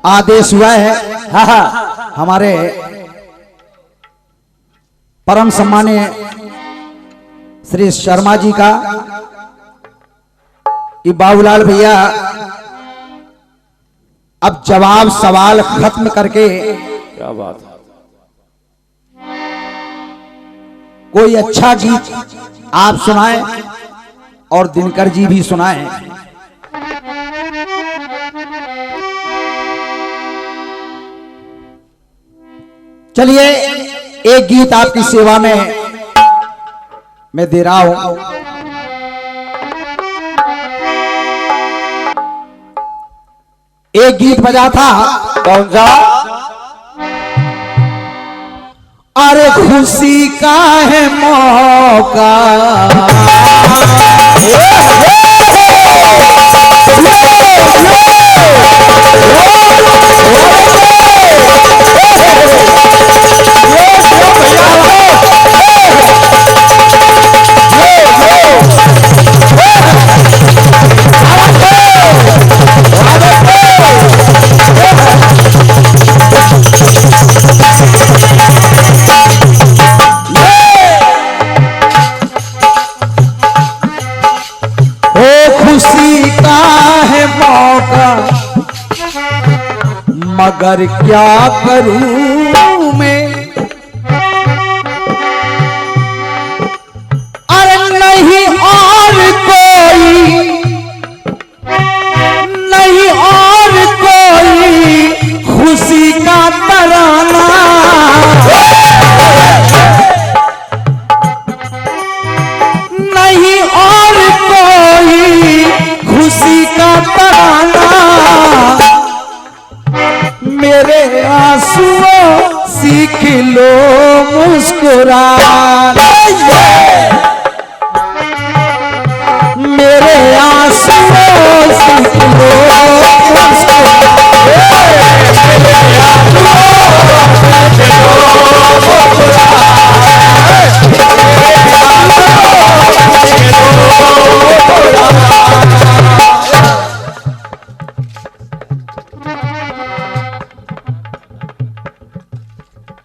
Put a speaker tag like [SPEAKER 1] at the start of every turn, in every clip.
[SPEAKER 1] आदेश हुआ है हमारे परम सम्मानीय श्री शर्मा जी का कि बाबूलाल भैया अब जवाब सवाल खत्म करके
[SPEAKER 2] क्या बात है,
[SPEAKER 1] कोई अच्छा गीत आप सुनाएं और दिनकर जी भी सुनाएं। चलिए एक गीत आपकी सेवा में मैं दे रहा हूं। एक गीत बजा था,
[SPEAKER 2] कौन सा?
[SPEAKER 1] अरे खुशी का है मौका, मगर क्या करूं मैं, अरे नहीं और कोई, नहीं और कोई खुशी का तराना, नहीं और कोई खुशी का तराना, मेरे आंसुओं सीख लो मुस्कुराना, मेरे आंसुओं सीख लो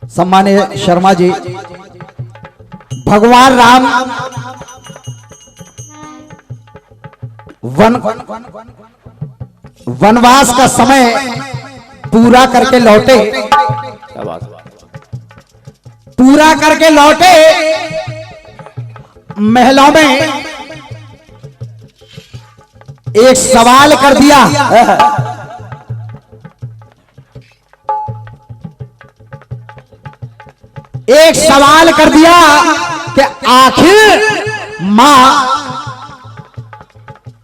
[SPEAKER 1] सम्मानीय शर्मा जी, भगवान राम वनवास का समय पूरा करके लौटे,
[SPEAKER 2] क्या बात है,
[SPEAKER 1] पूरा करके लौटे, महलों में एक सवाल कर दिया, एक सवाल कर दिया कि आखिर मां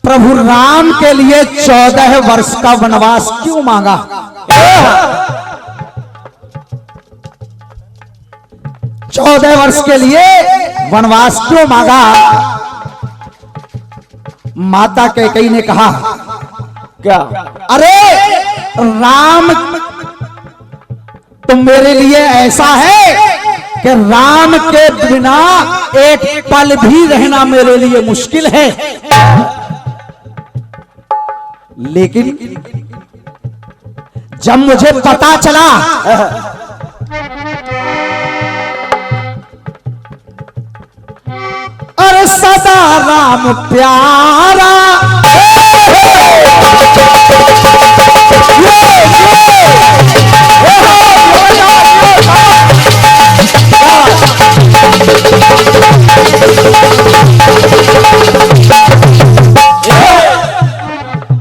[SPEAKER 1] प्रभु राम के लिए 14 वर्ष का वनवास क्यों मांगा। 14 वर्ष के लिए वनवास क्यों मांगा। माता कैकेयी ने कहा
[SPEAKER 2] क्या?
[SPEAKER 1] अरे राम तो मेरे लिए ऐसा है कि राम के बिना एक पल भी रहना मेरे लिए मुश्किल है, लेकिन जब मुझे पता चला अरे सदा राम प्यारा,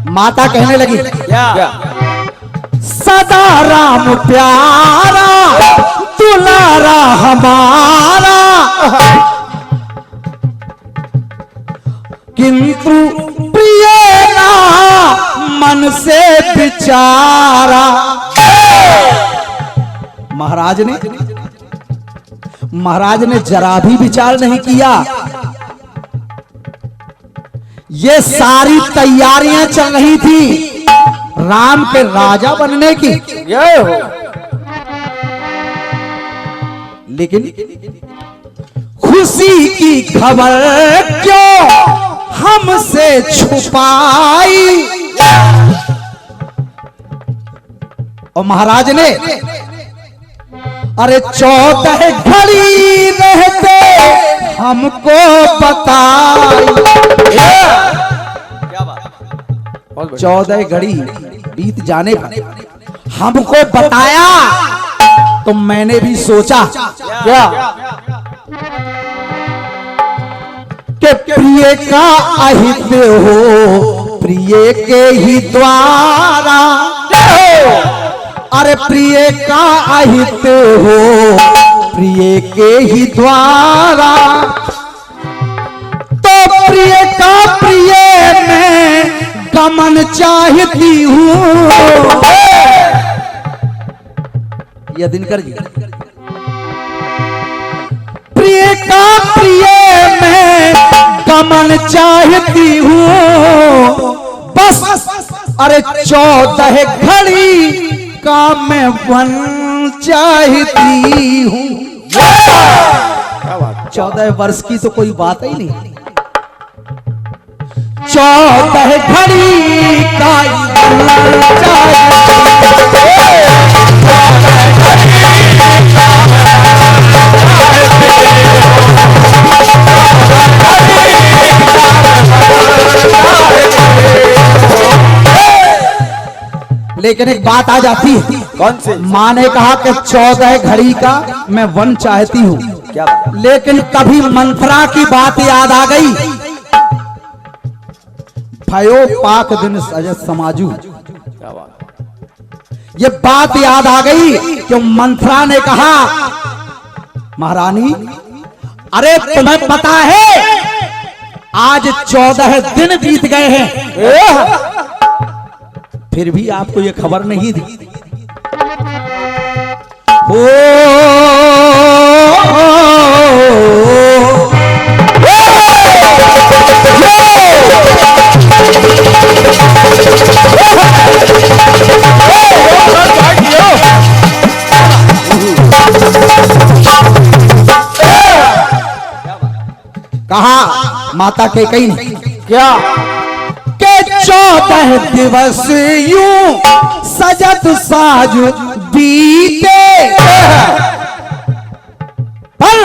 [SPEAKER 1] माता कहने लगी
[SPEAKER 2] क्या?
[SPEAKER 1] सदा राम प्यारा दुलारा हमारा, किंतु प्रिय ना मन से बिचारा। महाराज ने जरा भी विचार नहीं किया। ये सारी तैयारियां चल रही थी राम के राजा बनने की,
[SPEAKER 2] ये हो,
[SPEAKER 1] लेकिन खुशी की खबर क्यों हमसे छुपाई, और महाराज ने अरे 14 घड़ी रहते हमको बताई। 14 घड़ी बीत जाने पर हमको बताया तो मैंने भी सोचा
[SPEAKER 2] क्या
[SPEAKER 1] कि प्रिय का अहित हो प्रिय के ही द्वारा, अरे प्रिय का अहित हो प्रिय के ही द्वारा, तो प्रिय का प्रिय में गमन चाहती हूँ। यह दिनकर जी प्रिय का प्रिय में गमन चाहती हूँ, बस अरे 14 घड़ी का मैं वन चाहती हूँ। 14 वर्ष की तो कोई बात ही नहीं, 14 घड़ी का वन चाहती लेकिन एक बात आ जाती है।
[SPEAKER 2] कौन से?
[SPEAKER 1] माँ ने कहा कि 14 घड़ी का मैं वन चाहती हूँ,
[SPEAKER 2] क्या?
[SPEAKER 1] लेकिन कभी मंथरा की बात याद आ गई। भयो पाक दिन सजत समाजू,
[SPEAKER 2] क्या बात?
[SPEAKER 1] ये बात याद आ गई कि मंथरा ने कहा महारानी अरे तुम्हें पता है आज 14 दिन बीत गए हैं, फिर भी आपको ये खबर नहीं दी। ओ कहा माता के कई ने
[SPEAKER 2] क्या?
[SPEAKER 1] 14 दिवस यूं सजत साज बीते, पर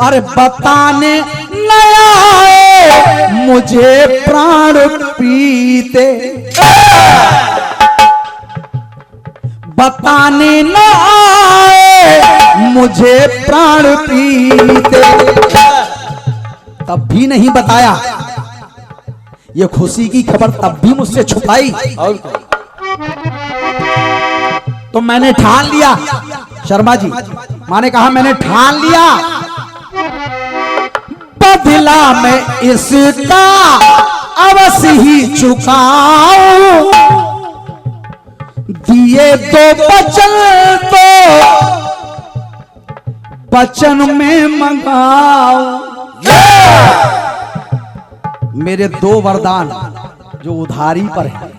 [SPEAKER 1] अरे बताने न आए मुझे प्राण पीते, बताने न आए मुझे प्राण पीते, तब भी नहीं बताया। ये खुशी की खबर तब भी मुझसे छुपाई। तो मैंने ठान लिया, शर्मा जी माँ ने कहा मैंने ठान लिया बदला मैं इसका अवश्य ही चुकाऊं, दिए दो वचन तो वचन में मंगाऊं। मेरे 2 वरदान जो उधारी पर है,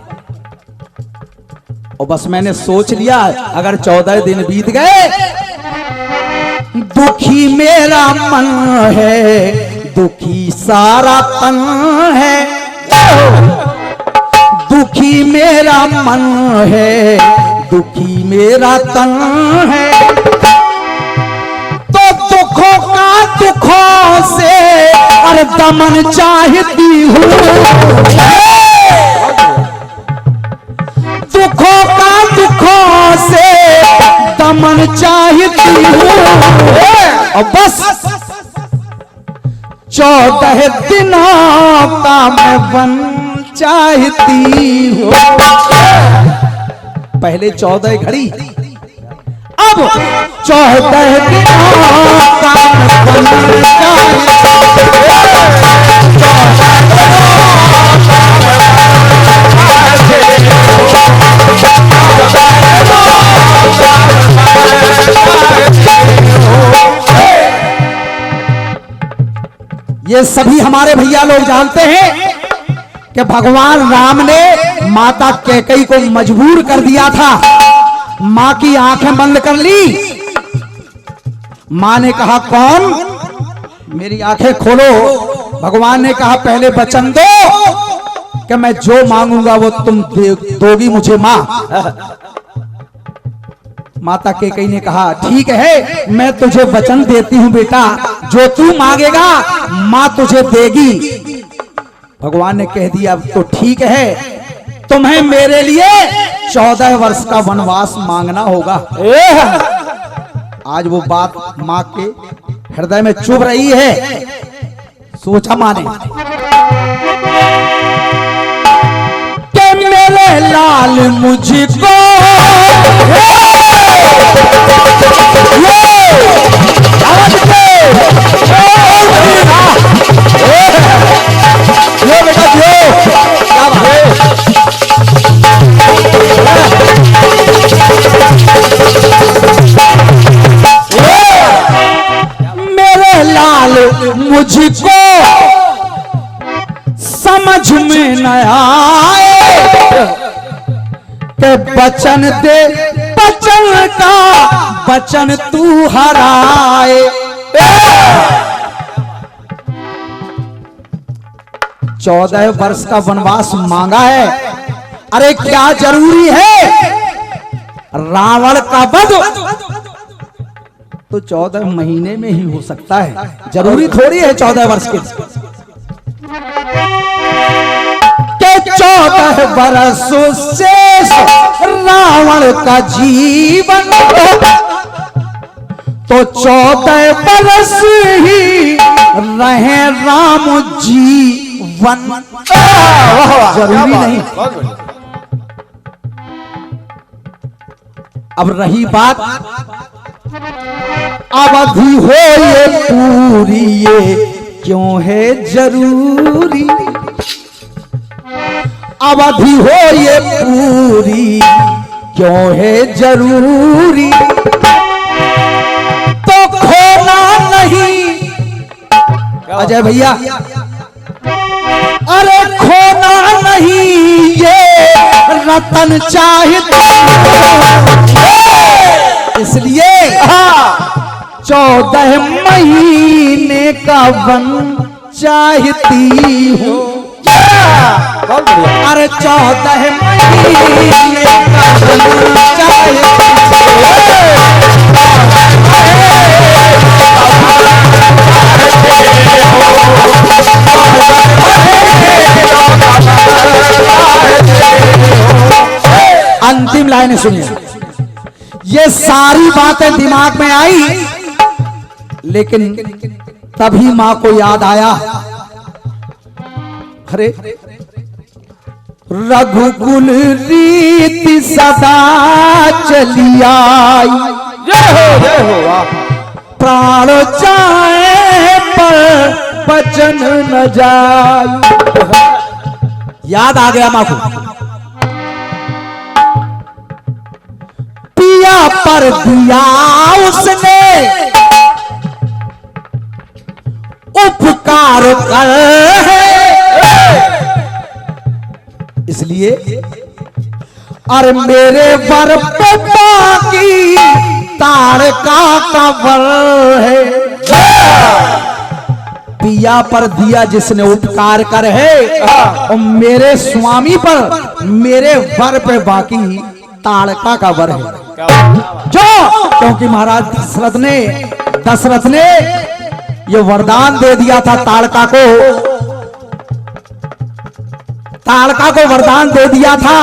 [SPEAKER 1] और बस मैंने सोच लिया अगर 14 दिन बीत गए, दुखी मेरा मन है दुखी सारा तन है, दुखी मेरा मन है दुखी मेरा तन है, तो दुखों का दुखों से अरे दमन चाहती हूँ, दुखों का दुखों से दमन चाहती हूँ, और बस 14 दिनों का मैं वन चाहती हूँ। पहले 14 घड़ी, अब 14 दिनों का मैं वन चाहती हूँ। ये सभी हमारे भैया लोग जानते हैं कि भगवान राम ने माता कैकेयी को मजबूर कर दिया था, मां की आंखें बंद कर ली। मां ने कहा कौन? मेरी आंखें खोलो। भगवान ने कहा पहले वचन दो कि मैं जो मांगूंगा वो तुम दोगी मुझे मां। माता कैकेयी ने कहा ठीक है, मैं तुझे वचन देती हूं बेटा, जो तू मांगेगा मां तुझे देगी। भगवान ने कह दिया तो ठीक है, तुम्हें मेरे लिए 14 वर्ष का वनवास मांगना होगा। आज वो बात मां के हृदय में चुभ रही है। सोचा मां ने कि मेरे लाल मुझको मेरे लाल मुझको समझ में न आए के बचन दे, बचन का बचन तू हराए। 14 वर्ष का वनवास मांगा है। अरे क्या जरूरी है रावण का वध तो 14 महीने में ही हो सकता है, जरूरी थोड़ी है 14 वर्ष के 14 वर्ष शेष रावण का जीवन, तो 14 वर्ष ही रहे राम जीवन। जरूरी नहीं। अब रही बात अवधि हो ये पूरी, ये क्यों है जरूरी? अवधि हो ये पूरी क्यों है जरूरी? तो खोना नहीं अजय भैया, अरे खोना नहीं ये रतन चाहता, इसलिए 14 महीने का वन चाहती हूँ। अरे 14 महीने का वन चाहती अंतिम लाइन सुनिए। ये सारी बातें दिमाग में आई, लेकिन तभी मां को याद आया, अरे रघुकुल रीति सदा चली आई, प्राण जाए पर बचन न जाए। याद आ गया मां को, पिया पर दिया उसने उपकार कर है, इसलिए अरे मेरे वर पे बाकी तारका का वर है। पिया पर दिया जिसने उपकार कर है, और मेरे स्वामी पर मेरे वर पे बाकी ताड़का का वर है। जो क्योंकि महाराज दशरथ ने ये वरदान दे दिया था ताड़का को वरदान दे दिया था,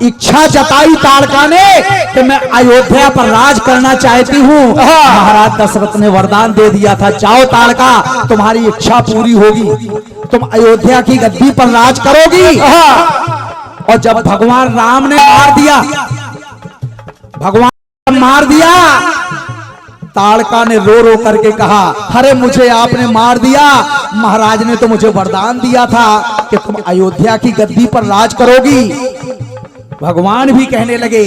[SPEAKER 1] इच्छा जताई ताड़का ने कि मैं अयोध्या पर राज करना चाहती हूँ। महाराज दशरथ ने वरदान दे दिया था, जाओ ताड़का तुम्हारी इच्छा पूरी होगी, तुम अयोध्या की गद्दी पर राज करोगी। और जब भगवान राम ने मार दिया, ताड़का ने रो रो करके कहा, अरे मुझे आपने मार दिया, महाराज ने तो मुझे वरदान दिया था कि तुम अयोध्या की गद्दी पर राज करोगी। भगवान भी कहने लगे,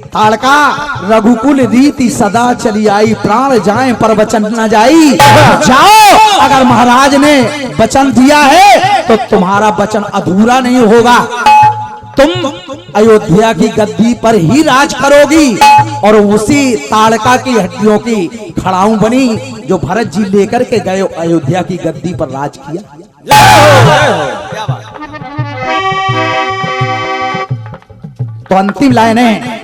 [SPEAKER 1] ताड़का रघुकुल रीति सदा चली आई, प्राण जाए पर वचन न जाई। जाओ, अगर महाराज ने वचन दिया है तो तुम्हारा वचन अधूरा नहीं होगा, तुम अयोध्या की गद्दी पर ही राज करोगी। और उसी ताड़का की हड्डियों की खड़ाऊ बनी जो भरत जी लेकर के गए अयोध्या की गद्दी पर राज किया। तो अंतिम लाइन है,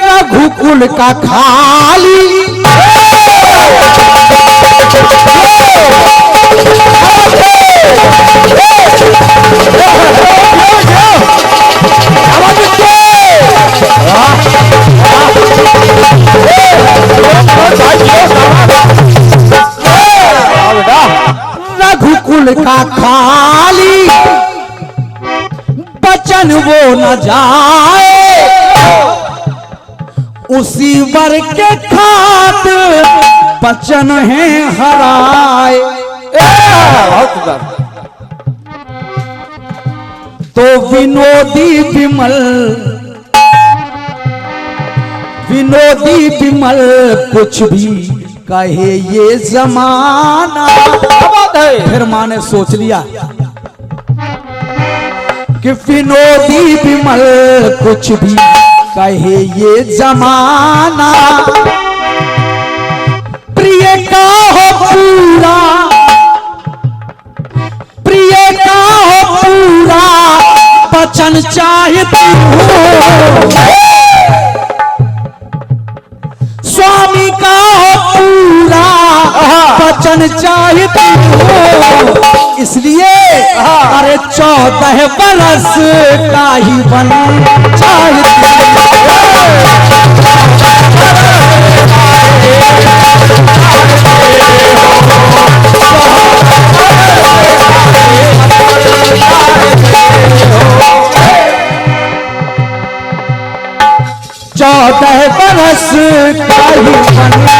[SPEAKER 1] रघुकुल का खाली रघुकुल का खाली बचन वो न जाए उसी वर के खातिर बचन है हराए। तो विनोदी विमल कुछ भी कहे ये जमाना। फिर मां ने सोच लिया कि विनोदी विमल कुछ भी कहे ये जमाना। प्रिय का हो पूरा वचन चाहती हूँ। स्वामी का हो पूरा वचन चाहती हूँ। इसलिए अरे 14 बरस का ही बन चाहती बरस का ही बन